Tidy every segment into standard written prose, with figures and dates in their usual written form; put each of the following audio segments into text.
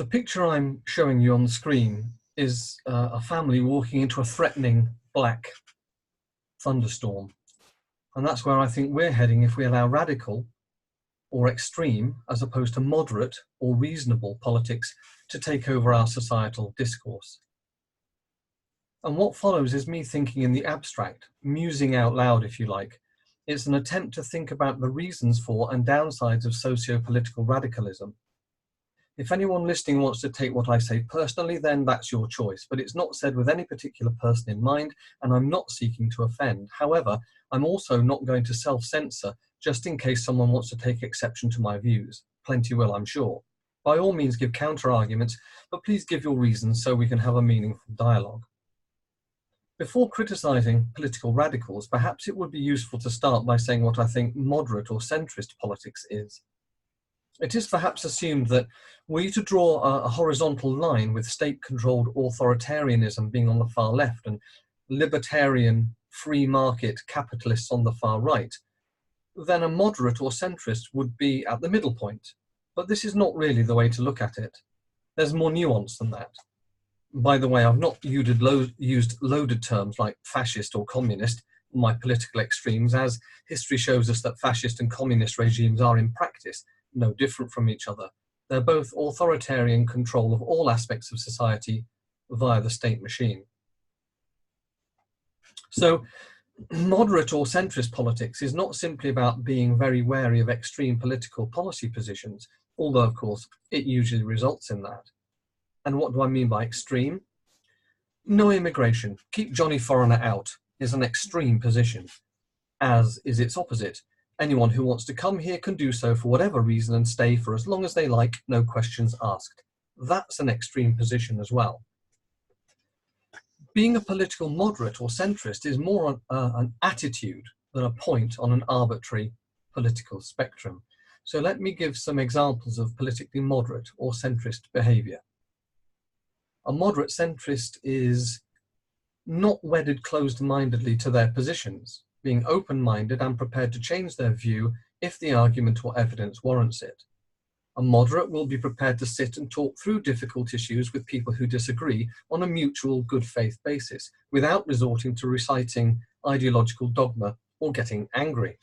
The picture I'm showing you on the screen is a family walking into a threatening black thunderstorm. And that's where I think we're heading if we allow radical or extreme, as opposed to moderate or reasonable politics, to take over our societal discourse. And what follows is me thinking in the abstract, musing out loud, if you like. It's an attempt to think about the reasons for and downsides of socio-political radicalism. If anyone listening wants to take what I say personally, then that's your choice, but it's not said with any particular person in mind, and I'm not seeking to offend. However, I'm also not going to self-censor just in case someone wants to take exception to my views. Plenty will, I'm sure. By all means, give counter-arguments, but please give your reasons so we can have a meaningful dialogue. Before criticizing political radicals, perhaps it would be useful to start by saying what I think moderate or centrist politics is. It is perhaps assumed that were you to draw a horizontal line with state-controlled authoritarianism being on the far left and libertarian free market capitalists on the far right, then a moderate or centrist would be at the middle point. But this is not really the way to look at it. There's more nuance than that. By the way, I've not used loaded terms like fascist or communist in my political extremes, as history shows us that fascist and communist regimes are in practice no different from each other. They're both authoritarian control of all aspects of society via the state machine. So, moderate or centrist politics is not simply about being very wary of extreme political policy positions, although of course it usually results in that. And what do I mean by extreme? No immigration, keep Johnny Foreigner out, is an extreme position, as is its opposite. Anyone who wants to come here can do so for whatever reason and stay for as long as they like, no questions asked. That's an extreme position as well. Being a political moderate or centrist is more an attitude than a point on an arbitrary political spectrum. So let me give some examples of politically moderate or centrist behaviour. A moderate centrist is not wedded closed-mindedly to their positions, being open-minded and prepared to change their view if the argument or evidence warrants it. A moderate will be prepared to sit and talk through difficult issues with people who disagree on a mutual good faith basis, without resorting to reciting ideological dogma or getting angry.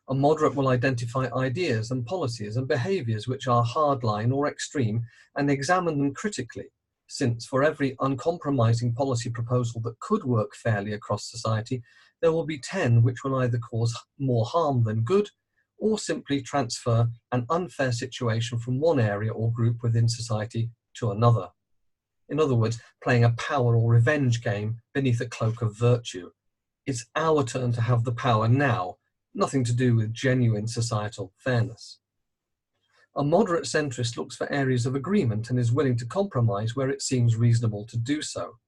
A moderate will identify ideas and policies and behaviours which are hardline or extreme and examine them critically, since for every uncompromising policy proposal that could work fairly across society, there will be 10 which will either cause more harm than good, or simply transfer an unfair situation from one area or group within society to another. In other words, playing a power or revenge game beneath a cloak of virtue. It's our turn to have the power now, nothing to do with genuine societal fairness. A moderate centrist looks for areas of agreement and is willing to compromise where it seems reasonable to do so.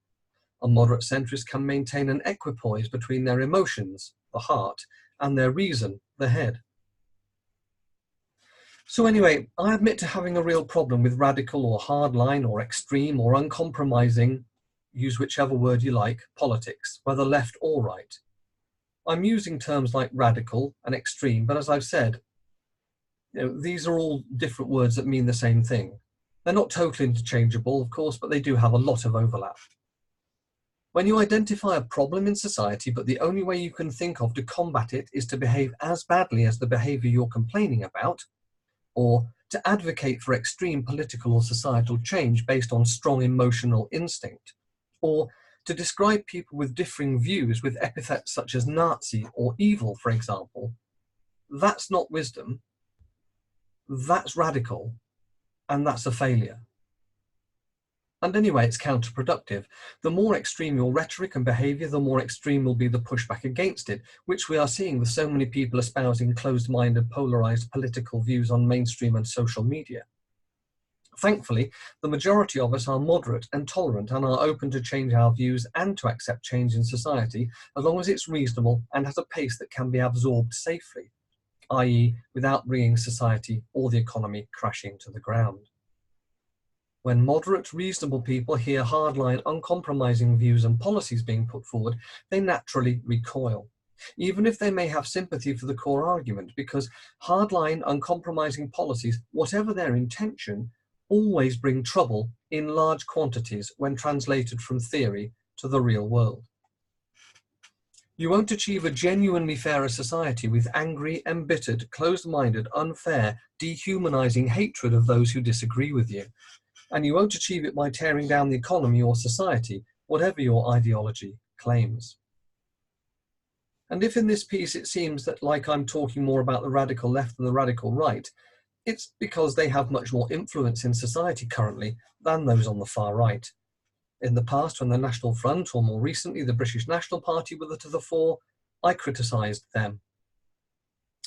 A moderate centrist can maintain an equipoise between their emotions, the heart, and their reason, the head. So anyway, I admit to having a real problem with radical or hardline or extreme or uncompromising, use whichever word you like, politics, whether left or right. I'm using terms like radical and extreme, but as I've said, these are all different words that mean the same thing. They're not totally interchangeable, of course, but they do have a lot of overlap. When you identify a problem in society, but the only way you can think of to combat it is to behave as badly as the behaviour you're complaining about, or to advocate for extreme political or societal change based on strong emotional instinct, or to describe people with differing views with epithets such as Nazi or evil, for example, that's not wisdom, that's radical, and that's a failure. And anyway, it's counterproductive. The more extreme your rhetoric and behaviour, the more extreme will be the pushback against it, which we are seeing with so many people espousing closed-minded, polarised political views on mainstream and social media. Thankfully, the majority of us are moderate and tolerant and are open to change our views and to accept change in society, as long as it's reasonable and at a pace that can be absorbed safely, i.e. without bringing society or the economy crashing to the ground. When moderate, reasonable people hear hardline, uncompromising views and policies being put forward, they naturally recoil, even if they may have sympathy for the core argument, because hardline, uncompromising policies, whatever their intention, always bring trouble in large quantities when translated from theory to the real world. You won't achieve a genuinely fairer society with angry, embittered, closed-minded, unfair, dehumanizing hatred of those who disagree with you. And you won't achieve it by tearing down the economy or society, whatever your ideology claims. And if in this piece it seems that, like, I'm talking more about the radical left than the radical right, it's because they have much more influence in society currently than those on the far right. In the past, when the National Front, or more recently the British National Party, were to the fore, I criticised them.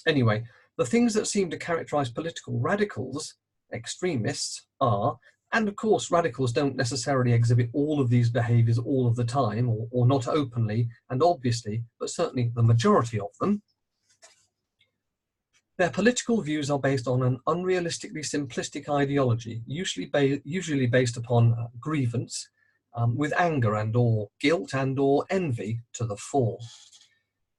Anyway, the things that seem to characterise political radicals, extremists, are, and of course radicals don't necessarily exhibit all of these behaviours all of the time, or not openly and obviously, but certainly the majority of them. Their political views are based on an unrealistically simplistic ideology, usually based upon grievance, with anger and or guilt and or envy to the fore.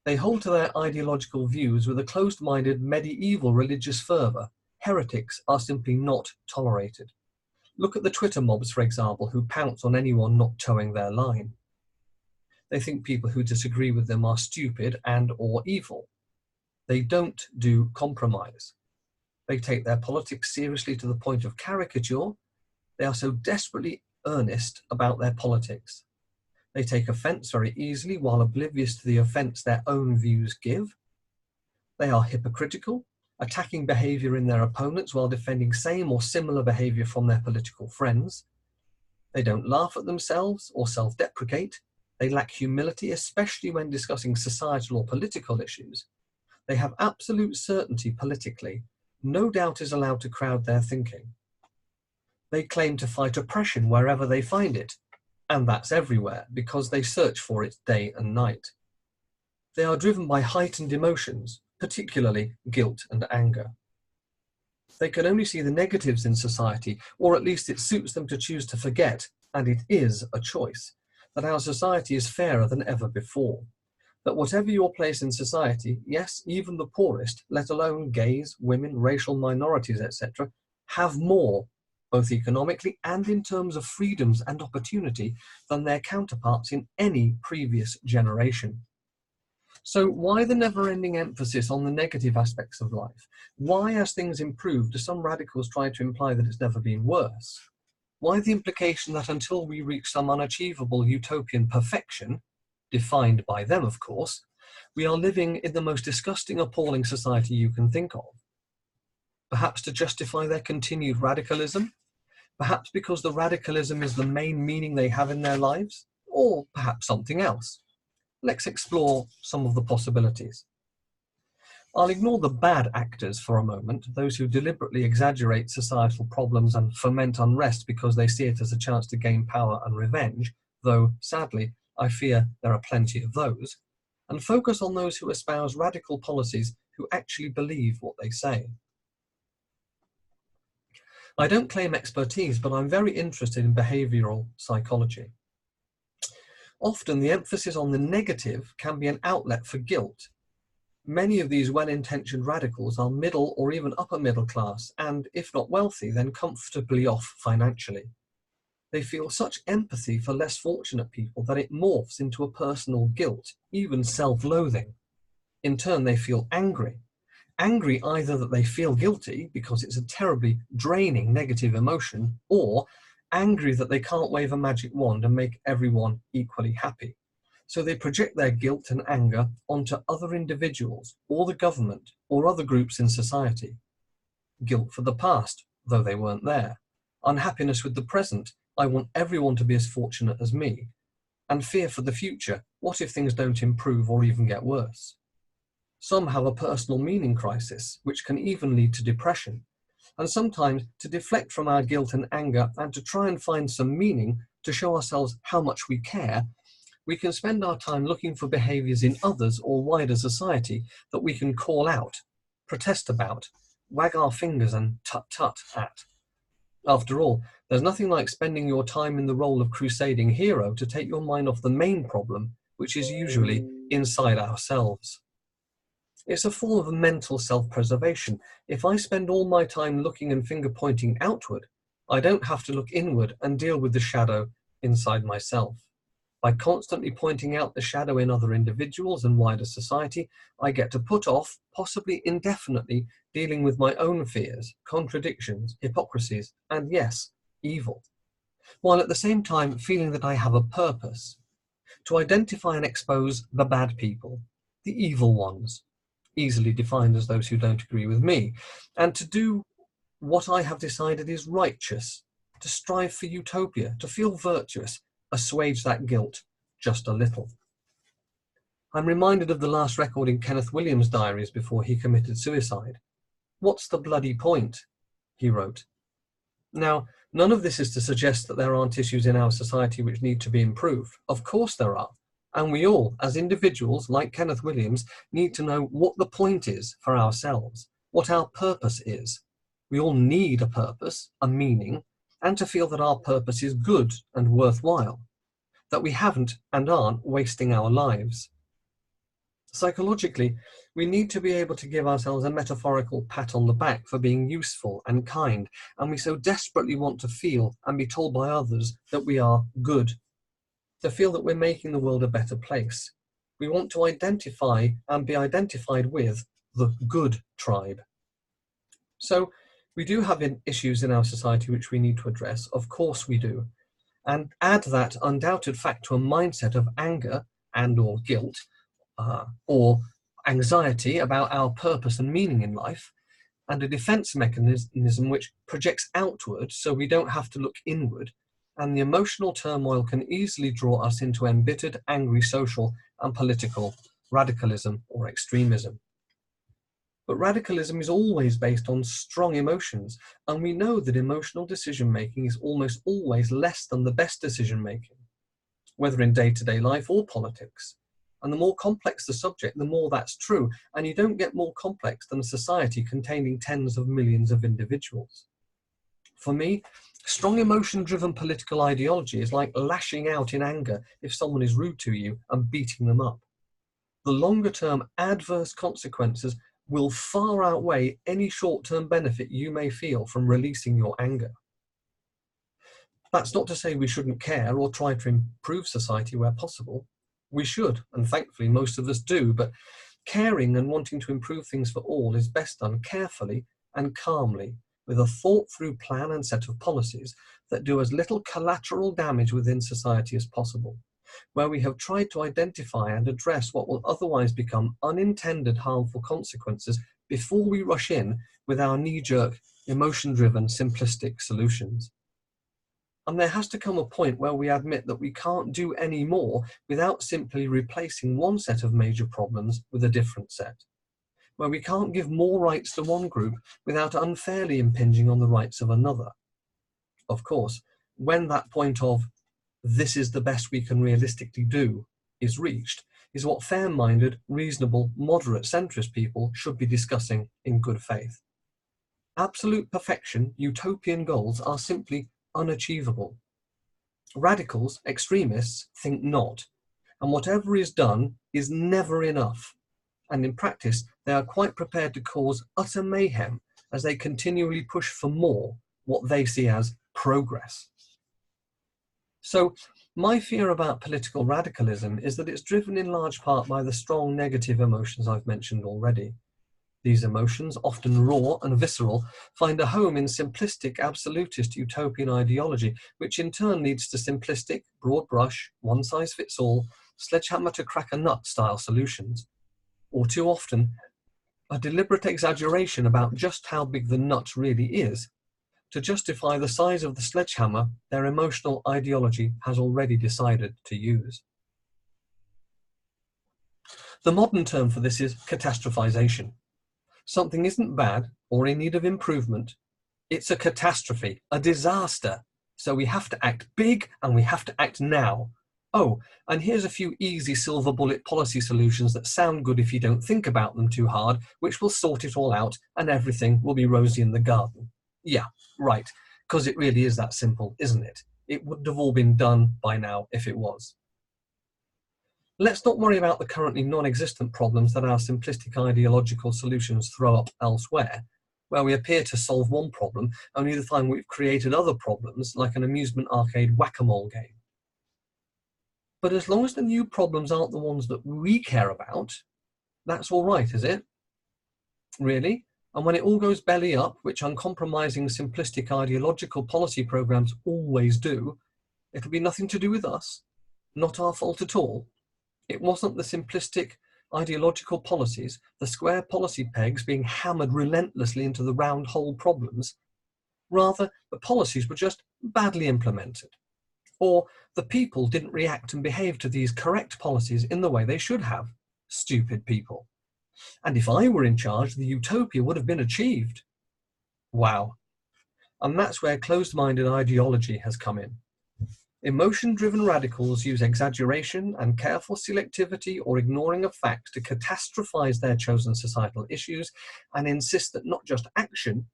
They hold to their ideological views with a closed-minded medieval religious fervour. Heretics are simply not tolerated. Look at the Twitter mobs, for example, who pounce on anyone not towing their line. They think people who disagree with them are stupid and or evil. They don't do compromise. They take their politics seriously to the point of caricature. They are so desperately earnest about their politics. They take offence very easily while oblivious to the offence their own views give. They are hypocritical, attacking behaviour in their opponents while defending same or similar behaviour from their political friends. They don't laugh at themselves or self-deprecate. They lack humility, especially when discussing societal or political issues. They have absolute certainty politically. No doubt is allowed to crowd their thinking. They claim to fight oppression wherever they find it, and that's everywhere, because they search for it day and night. They are driven by heightened emotions, particularly guilt and anger. They can only see the negatives in society, or at least it suits them to choose to forget, and it is a choice, that our society is fairer than ever before. That whatever your place in society, yes, even the poorest, let alone gays, women, racial minorities, etc., have more, both economically and in terms of freedoms and opportunity, than their counterparts in any previous generation. So why the never-ending emphasis on the negative aspects of life? Why, as things improve, do some radicals try to imply that it's never been worse? Why the implication that until we reach some unachievable utopian perfection, defined by them, of course, we are living in the most disgusting, appalling society you can think of? Perhaps to justify their continued radicalism? Perhaps because the radicalism is the main meaning they have in their lives? Or perhaps something else? Let's explore some of the possibilities. I'll ignore the bad actors for a moment, those who deliberately exaggerate societal problems and foment unrest because they see it as a chance to gain power and revenge, though, sadly, I fear there are plenty of those, and focus on those who espouse radical policies who actually believe what they say. I don't claim expertise, but I'm very interested in behavioural psychology. Often the emphasis on the negative can be an outlet for guilt. Many of these well-intentioned radicals are middle or even upper middle class and, if not wealthy, then comfortably off financially. They feel such empathy for less fortunate people that it morphs into a personal guilt, even self-loathing. In turn, they feel angry. Angry either that they feel guilty because it's a terribly draining negative emotion, or angry that they can't wave a magic wand and make everyone equally happy. So they project their guilt and anger onto other individuals, or the government, or other groups in society. Guilt for the past, though they weren't there. Unhappiness with the present, I want everyone to be as fortunate as me. And fear for the future, what if things don't improve or even get worse? Some have a personal meaning crisis, which can even lead to depression. And sometimes, to deflect from our guilt and anger and to try and find some meaning, to show ourselves how much we care, we can spend our time looking for behaviours in others or wider society that we can call out, protest about, wag our fingers and tut-tut at. After all, there's nothing like spending your time in the role of crusading hero to take your mind off the main problem, which is usually inside ourselves. It's a form of mental self-preservation. If I spend all my time looking and finger-pointing outward, I don't have to look inward and deal with the shadow inside myself. By constantly pointing out the shadow in other individuals and wider society, I get to put off, possibly indefinitely, dealing with my own fears, contradictions, hypocrisies, and yes, evil, while at the same time feeling that I have a purpose to identify and expose the bad people, the evil ones, easily defined as those who don't agree with me, and to do what I have decided is righteous, to strive for utopia, to feel virtuous, assuage that guilt just a little. I'm reminded of the last record in Kenneth Williams' diaries before he committed suicide. "What's the bloody point?" he wrote. Now, none of this is to suggest that there aren't issues in our society which need to be improved. Of course there are. And we all, as individuals, like Kenneth Williams, need to know what the point is for ourselves, what our purpose is. We all need a purpose, a meaning, and to feel that our purpose is good and worthwhile, that we haven't and aren't wasting our lives. Psychologically, we need to be able to give ourselves a metaphorical pat on the back for being useful and kind, and we so desperately want to feel and be told by others that we are good, to feel that we're making the world a better place. We want to identify and be identified with the good tribe. So we do have issues in our society which we need to address, of course we do, and add that undoubted fact to a mindset of anger and or guilt, or anxiety about our purpose and meaning in life, and a defense mechanism which projects outward so we don't have to look inward, and the emotional turmoil can easily draw us into embittered, angry social and political radicalism or extremism. But radicalism is always based on strong emotions, and we know that emotional decision-making is almost always less than the best decision-making, whether in day-to-day life or politics. And the more complex the subject, the more that's true, and you don't get more complex than a society containing tens of millions of individuals. For me, strong emotion-driven political ideology is like lashing out in anger if someone is rude to you and beating them up. The longer-term adverse consequences will far outweigh any short-term benefit you may feel from releasing your anger. That's not to say we shouldn't care or try to improve society where possible. We should, and thankfully most of us do, but caring and wanting to improve things for all is best done carefully and calmly, with a thought-through plan and set of policies that do as little collateral damage within society as possible, where we have tried to identify and address what will otherwise become unintended harmful consequences before we rush in with our knee-jerk, emotion-driven, simplistic solutions. And there has to come a point where we admit that we can't do any more without simply replacing one set of major problems with a different set, where we can't give more rights to one group without unfairly impinging on the rights of another. Of course, when that point of "this is the best we can realistically do" is reached, is what fair-minded, reasonable, moderate centrist people should be discussing in good faith. Absolute perfection, utopian goals are simply unachievable. Radicals, extremists, think not, and whatever is done is never enough, and in practice they are quite prepared to cause utter mayhem as they continually push for more, what they see as progress. So my fear about political radicalism is that it's driven in large part by the strong negative emotions I've mentioned already. These emotions, often raw and visceral, find a home in simplistic, absolutist utopian ideology, which in turn leads to simplistic, broad brush, one-size-fits-all, sledgehammer-to-crack-a-nut style solutions. Or too often, a deliberate exaggeration about just how big the nut really is, to justify the size of the sledgehammer their emotional ideology has already decided to use. The modern term for this is catastrophization. Something isn't bad or in need of improvement, it's a catastrophe, a disaster. So we have to act big and we have to act now. Oh, and here's a few easy silver bullet policy solutions that sound good if you don't think about them too hard, which will sort it all out and everything will be rosy in the garden. Yeah, right, because it really is that simple, isn't it? It wouldn't have all been done by now if it was. Let's not worry about the currently non-existent problems that our simplistic ideological solutions throw up elsewhere. where we appear to solve one problem, only to find we've created other problems, like an amusement arcade whack-a-mole game. But as long as the new problems aren't the ones that we care about, that's all right, is it? Really? And when it all goes belly up, which uncompromising, simplistic ideological policy programs always do, it'll be nothing to do with us, not our fault at all. It wasn't the simplistic ideological policies, the square policy pegs being hammered relentlessly into the round hole problems. Rather, the policies were just badly implemented. Or the people didn't react and behave to these correct policies in the way they should have. Stupid people. And if I were in charge, the utopia would have been achieved. Wow. And that's where closed-minded ideology has come in. Emotion-driven radicals use exaggeration and careful selectivity or ignoring of facts to catastrophize their chosen societal issues and insist that not just action,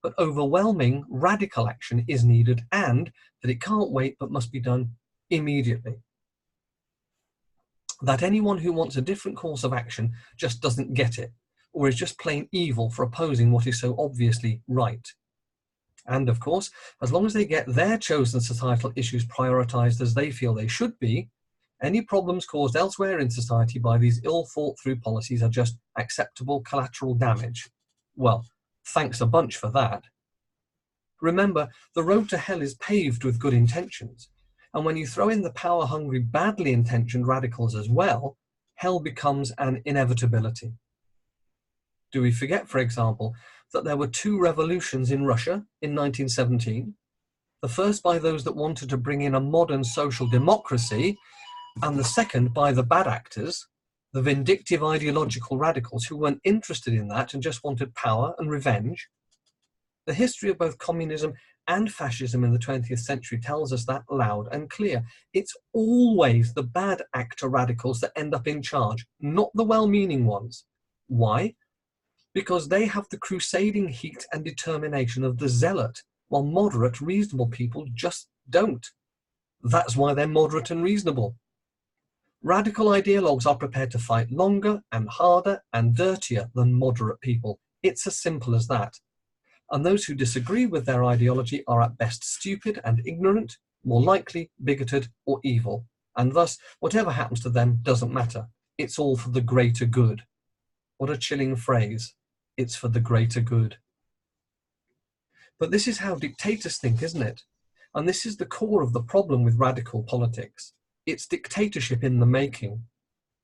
but overwhelming radical action is needed and that it can't wait but must be done immediately. That anyone who wants a different course of action just doesn't get it, or is just plain evil for opposing what is so obviously right. And of course, as long as they get their chosen societal issues prioritized as they feel they should be, any problems caused elsewhere in society by these ill-thought-through policies are just acceptable collateral damage. Well, thanks a bunch for that. Remember, the road to hell is paved with good intentions, and when you throw in the power-hungry, badly intentioned radicals as well, hell becomes an inevitability. Do we forget, for example, that there were two revolutions in Russia in 1917, the first by those that wanted to bring in a modern social democracy, and the second by the bad actors, the vindictive ideological radicals who weren't interested in that and just wanted power and revenge? The history of both communism and fascism in the 20th century tells us that loud and clear. It's always the bad actor radicals that end up in charge, not the well-meaning ones. Why? Because they have the crusading heat and determination of the zealot, while moderate, reasonable people just don't. That's why they're moderate and reasonable. Radical ideologues are prepared to fight longer and harder and dirtier than moderate people. It's as simple as that. And those who disagree with their ideology are at best stupid and ignorant, more likely bigoted or evil. And thus, whatever happens to them doesn't matter. It's all for the greater good. What a chilling phrase. It's for the greater good. But this is how dictators think, isn't it? And this is the core of the problem with radical politics. It's dictatorship in the making.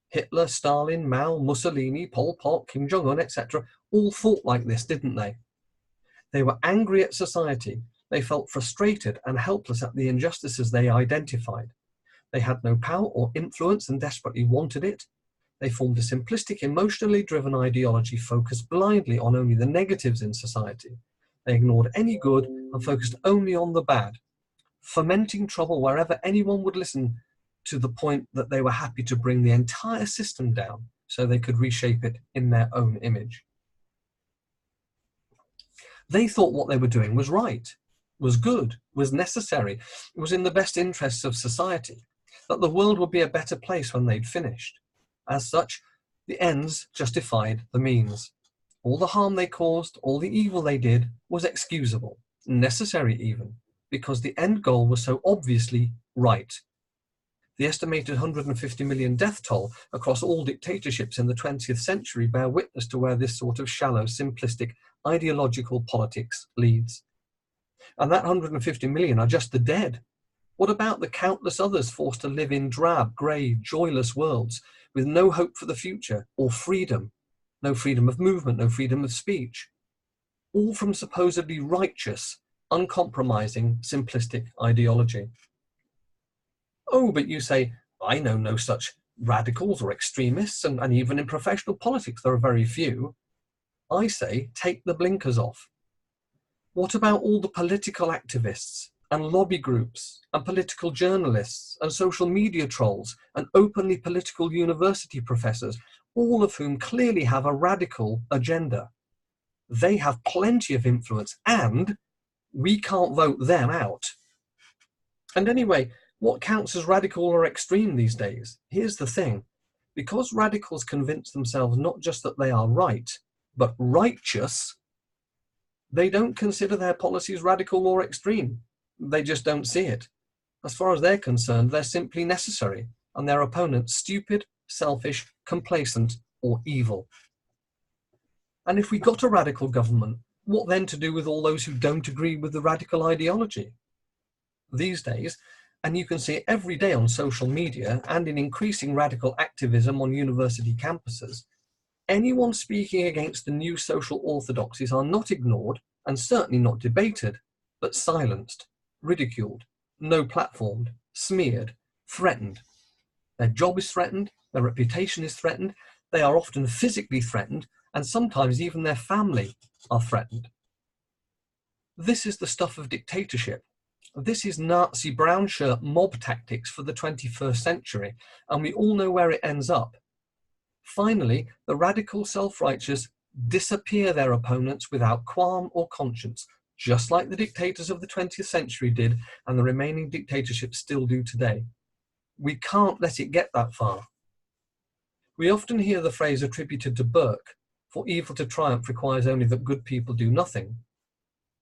Hitler, Stalin, Mao, Mussolini, Pol Pot, Kim Jong-un, etc. all thought like this, didn't they? They were angry at society. They felt frustrated and helpless at the injustices they identified. They had no power or influence and desperately wanted it. They formed a simplistic, emotionally driven ideology focused blindly on only the negatives in society. They ignored any good and focused only on the bad, fomenting trouble wherever anyone would listen, to the point that they were happy to bring the entire system down so they could reshape it in their own image. They thought what they were doing was right, was good, was necessary, was in the best interests of society, that the world would be a better place when they'd finished. As such, the ends justified the means. All the harm they caused, all the evil they did, was excusable, necessary even, because the end goal was so obviously right. The estimated 150 million death toll across all dictatorships in the 20th century bear witness to where this sort of shallow, simplistic, ideological politics leads. And that 150 million are just the dead. What about the countless others forced to live in drab, grey, joyless worlds with no hope for the future or freedom? No freedom of movement, no freedom of speech. All from supposedly righteous, uncompromising, simplistic ideology. Oh, but you say, I know no such radicals or extremists, and even in professional politics there are very few. I say, take the blinkers off. What about all the political activists and lobby groups and political journalists and social media trolls and openly political university professors, all of whom clearly have a radical agenda? They have plenty of influence and we can't vote them out. And anyway, what counts as radical or extreme these days? Here's the thing. Because radicals convince themselves not just that they are right, but righteous, They don't consider their policies radical or extreme. They just don't see it. As far as they're concerned, they're simply necessary, and their opponents stupid, selfish, complacent, or evil. And if we got a radical government, what then to do with all those who don't agree with the radical ideology? These days, and you can see it every day on social media and in increasing radical activism on university campuses, anyone speaking against the new social orthodoxies are not ignored and certainly not debated, but silenced, ridiculed, no-platformed, smeared, threatened. Their job is threatened, their reputation is threatened, they are often physically threatened, and sometimes even their family are threatened. This is the stuff of dictatorship. This is Nazi brown shirt mob tactics for the 21st century, and we all know where it ends up. Finally, the radical self-righteous disappear their opponents without qualm or conscience, just like the dictators of the 20th century did and the remaining dictatorships still do today. We can't let it get that far. We often hear the phrase attributed to Burke, for evil to triumph requires only that good people do nothing.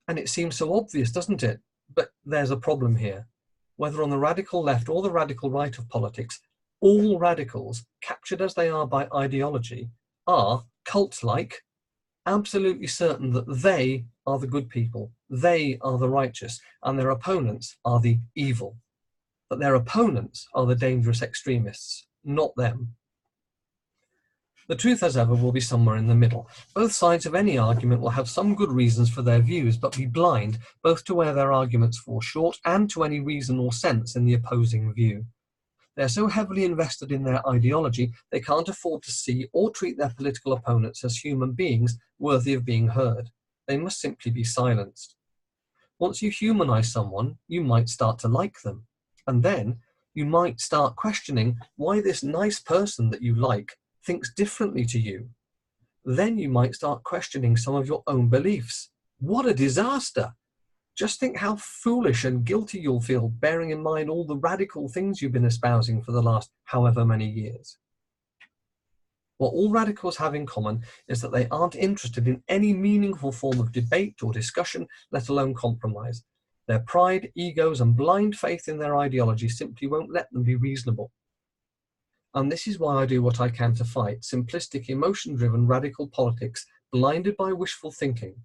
And it seems so obvious, doesn't it? But there's a problem here. Whether on the radical left or the radical right of politics, all radicals, captured as they are by ideology, are cult-like, absolutely certain that they are the good people, they are the righteous, and their opponents are the evil. That their opponents are the dangerous extremists, not them. The truth, as ever, will be somewhere in the middle. Both sides of any argument will have some good reasons for their views, but be blind both to where their arguments fall short and to any reason or sense in the opposing view. They are so heavily invested in their ideology, they can't afford to see or treat their political opponents as human beings worthy of being heard. They must simply be silenced. Once you humanize someone, you might start to like them. And then you might start questioning why this nice person that you like thinks differently to you. Then you might start questioning some of your own beliefs. What a disaster! Just think how foolish and guilty you'll feel, bearing in mind all the radical things you've been espousing for the last however many years. What all radicals have in common is that they aren't interested in any meaningful form of debate or discussion, let alone compromise. Their pride, egos, and blind faith in their ideology simply won't let them be reasonable. And this is why I do what I can to fight simplistic, emotion-driven radical politics blinded by wishful thinking.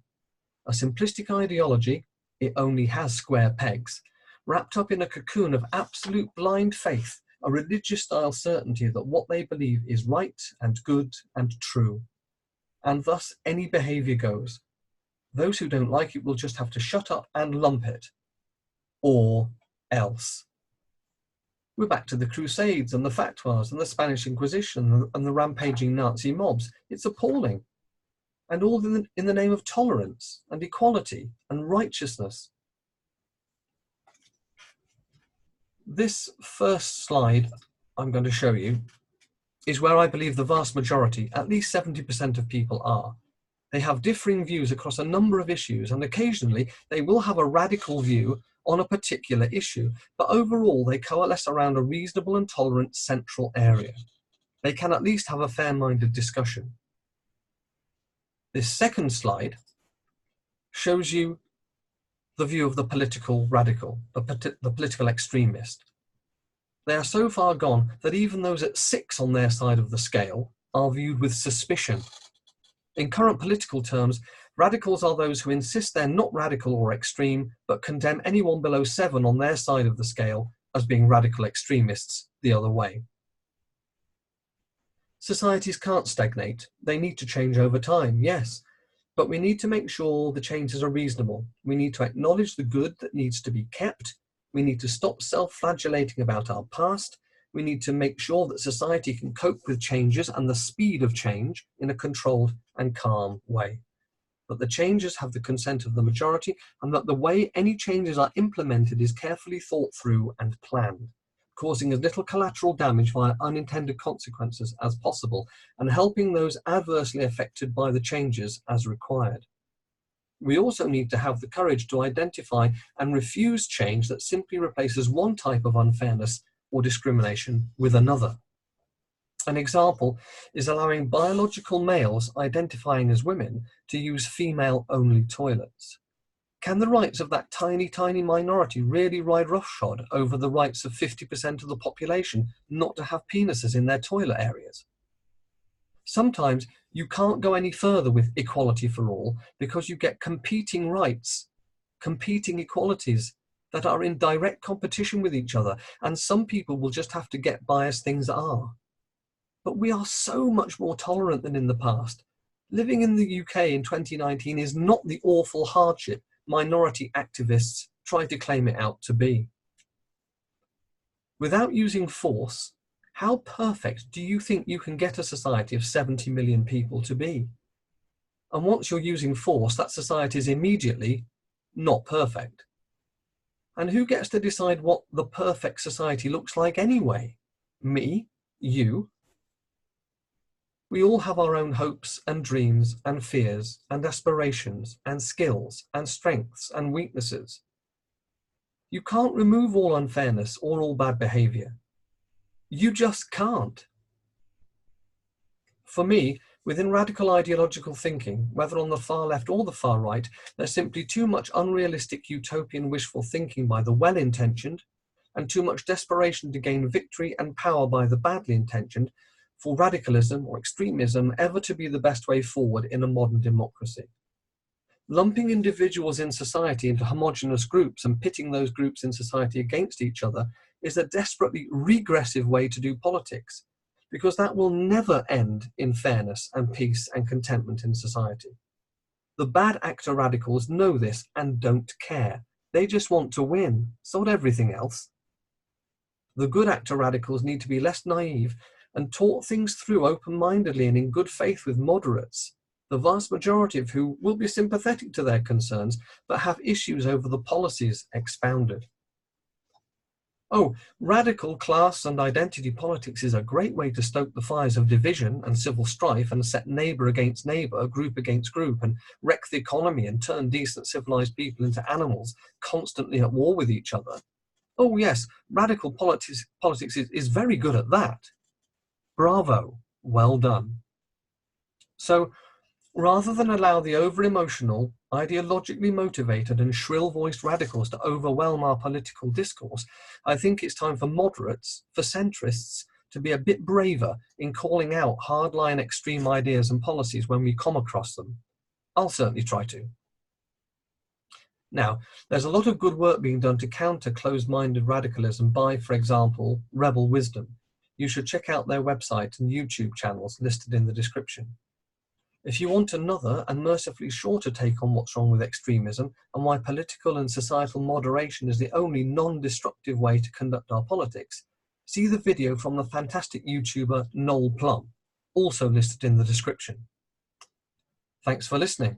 A simplistic ideology, it only has square pegs, wrapped up in a cocoon of absolute blind faith, a religious-style certainty that what they believe is right and good and true. And thus any behaviour goes. Those who don't like it will just have to shut up and lump it. Or else. We're back to the Crusades and the fatwas and the Spanish Inquisition and the rampaging Nazi mobs. It's appalling. And all in the name of tolerance and equality and righteousness. This first slide I'm going to show you is where I believe the vast majority, at least 70% of people are. They have differing views across a number of issues, and occasionally they will have a radical view on a particular issue, but overall they coalesce around a reasonable and tolerant central area. They can at least have a fair-minded discussion. This second slide shows you the view of the political radical, the political extremist. They are so far gone that even those at 6 on their side of the scale are viewed with suspicion. In current political terms, radicals are those who insist they're not radical or extreme, but condemn anyone below 7 on their side of the scale as being radical extremists the other way. Societies can't stagnate. They need to change over time, yes, but we need to make sure the changes are reasonable. We need to acknowledge the good that needs to be kept. We need to stop self-flagellating about our past. We need to make sure that society can cope with changes and the speed of change in a controlled and calm way. That the changes have the consent of the majority, and that the way any changes are implemented is carefully thought through and planned, causing as little collateral damage via unintended consequences as possible, and helping those adversely affected by the changes as required. We also need to have the courage to identify and refuse change that simply replaces one type of unfairness or discrimination with another. An example is allowing biological males identifying as women to use female-only toilets. Can the rights of that tiny, tiny minority really ride roughshod over the rights of 50% of the population not to have penises in their toilet areas? Sometimes you can't go any further with equality for all because you get competing rights, competing equalities that are in direct competition with each other, and some people will just have to get by as things are. But we are so much more tolerant than in the past. Living in the UK in 2019 is not the awful hardship minority activists try to claim it out to be. Without using force, how perfect do you think you can get a society of 70 million people to be? And once you're using force, that society is immediately not perfect. And who gets to decide what the perfect society looks like anyway? Me? You? We all have our own hopes and dreams and fears and aspirations and skills and strengths and weaknesses. You can't remove all unfairness or all bad behavior. You just can't. For me, within radical ideological thinking, whether on the far left or the far right, there's simply too much unrealistic utopian wishful thinking by the well-intentioned and too much desperation to gain victory and power by the badly intentioned for radicalism or extremism ever to be the best way forward in a modern democracy. Lumping individuals in society into homogenous groups and pitting those groups in society against each other is a desperately regressive way to do politics, because that will never end in fairness and peace and contentment in society. The bad actor radicals know this and don't care. They just want to win, so not everything else. The good actor radicals need to be less naive and talk things through open-mindedly and in good faith with moderates, the vast majority of who will be sympathetic to their concerns, but have issues over the policies expounded. Oh, radical class and identity politics is a great way to stoke the fires of division and civil strife and set neighbour against neighbour, group against group, and wreck the economy and turn decent civilised people into animals, constantly at war with each other. Oh yes, radical politics is very good at that. Bravo, well done. So, rather than allow the over-emotional, ideologically motivated and shrill-voiced radicals to overwhelm our political discourse, I think it's time for moderates, for centrists, to be a bit braver in calling out hardline extreme ideas and policies when we come across them. I'll certainly try to. Now, there's a lot of good work being done to counter closed-minded radicalism by, for example, Rebel Wisdom. You should check out their website and YouTube channels listed in the description. If you want another and mercifully shorter take on what's wrong with extremism and why political and societal moderation is the only non-destructive way to conduct our politics, see the video from the fantastic YouTuber Noel Plum, also listed in the description. Thanks for listening.